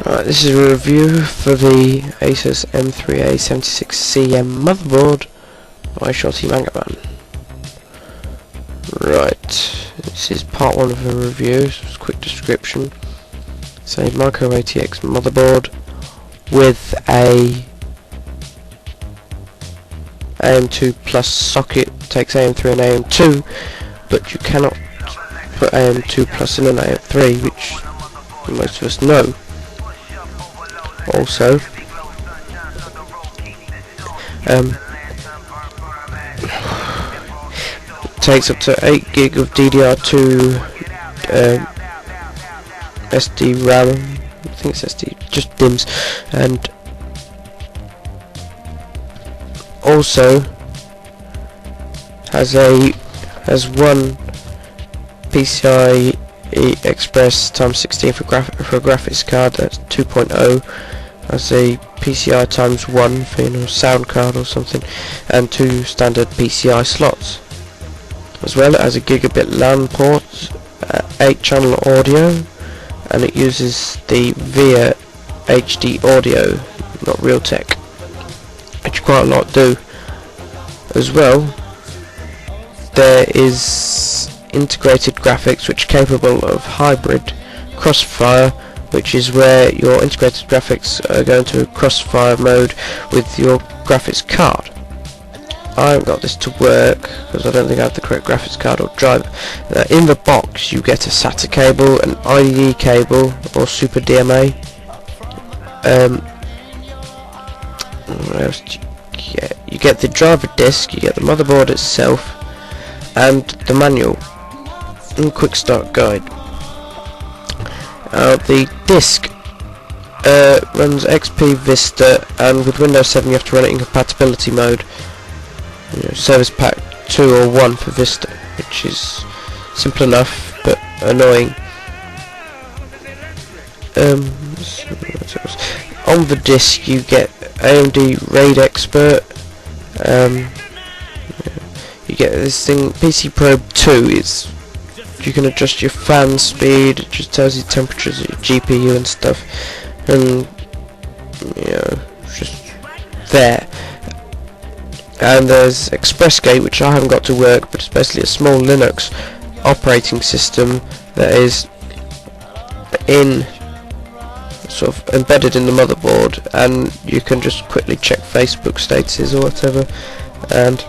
Right, this is a review for the ASUS M3A76-CM motherboard by Shorty Mangaman. Right, this is part 1 of the review, so it's a quick description. It's a micro ATX motherboard with a AM2 plus socket. Takes AM3 and AM2, but you cannot put AM2 plus in an AM3, which most of us know. Also, takes up to 8 gig of DDR2 SD RAM. I think it's SD, just DIMMs, and also has one PCI Express x16 for graphics card. That's 2.0. Has a PCI x1 for sound card or something, and 2 standard PCI slots. As well, it has a gigabit LAN port, 8-channel audio, and it uses the VIA HD audio, not Realtek, which quite a lot do. As well, there is integrated graphics, which are capable of hybrid crossfire, which is where your integrated graphics are going to crossfire mode with your graphics card. I haven't got this to work because I don't think I have the correct graphics card or driver. In the box you get a SATA cable, an IDE cable or Super DMA. What else do you get? You get the driver disc, you get the motherboard itself, and the manual and quick start guide. The disc runs XP Vista, and with Windows 7 you have to run it in compatibility mode. Service Pack 2 or 1 for Vista, which is simple enough but annoying. On the disc you get AMD RAID Expert. You get this thing, PC Probe 2. You can adjust your fan speed. It just tells you temperatures of your GPU and stuff, and just there. And there's ExpressGate, which I haven't got to work, but it's basically a small Linux operating system that is sort of embedded in the motherboard, and you can just quickly check Facebook statuses or whatever, and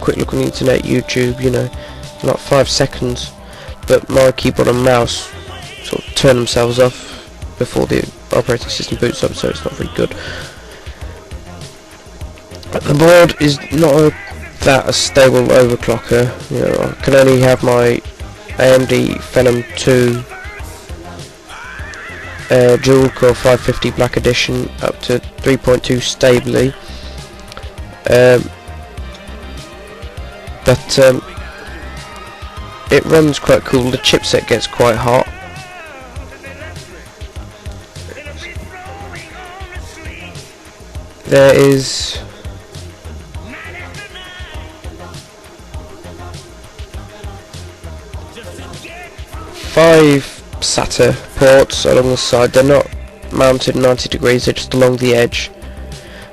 quick look on the internet, YouTube, not 5 seconds. But my keyboard and mouse sort of turn themselves off before the operating system boots up, so it's not very good. The board is not a stable overclocker. I can only have my AMD Phenom 2 dual core 550 Black Edition up to 3.2 stably, but it runs quite cool. The chipset gets quite hot. There is 5 SATA ports along the side. They're not mounted 90 degrees, they're just along the edge,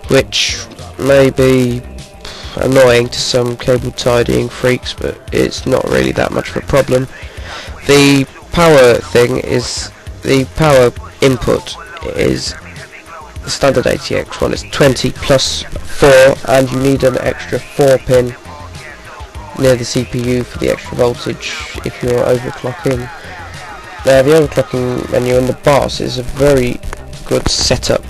which may be annoying to some cable tidying freaks, but it's not really that much of a problem. The power input is the standard ATX one. It's 20 plus 4, and you need an extra 4 pin near the CPU for the extra voltage if you're overclocking. Now, the overclocking menu on the BIOS is a very good setup.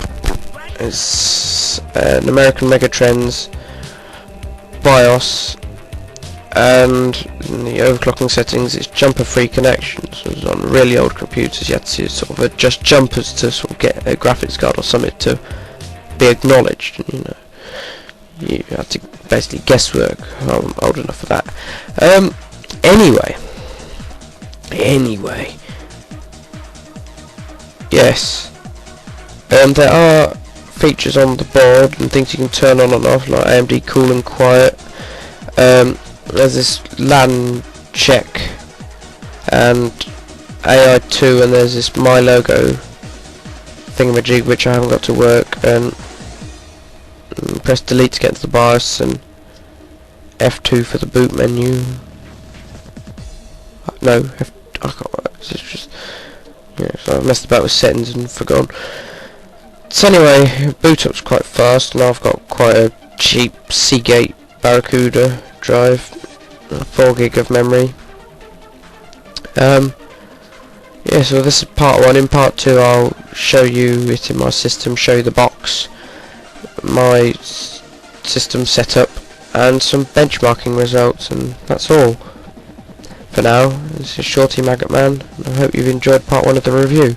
It's an American Megatrends BIOS, and in the overclocking settings it's jumper free connections. So on really old computers you had to sort of adjust jumpers to sort of get a graphics card or something to be acknowledged. You had to basically guesswork. I'm old enough for that. Anyway, yes, there are features on the board and things you can turn on and off, like AMD Cool and Quiet. there's this LAN check and AI2, and there's this my logo thingamajig which I haven't got to work, and press delete to get into the BIOS, and F2 for the boot menu. No, I can't. It's just, yeah, so I've messed about with settings and forgotten. So anyway, boot up's quite fast, and I've got quite a cheap Seagate Barracuda drive, 4 gig of memory. Yeah, so this is part 1. In part 2 I'll show you it in my system, show you the box, my system setup, and some benchmarking results, and that's all. For now, this is Shorty Maggot Man, and I hope you've enjoyed part 1 of the review.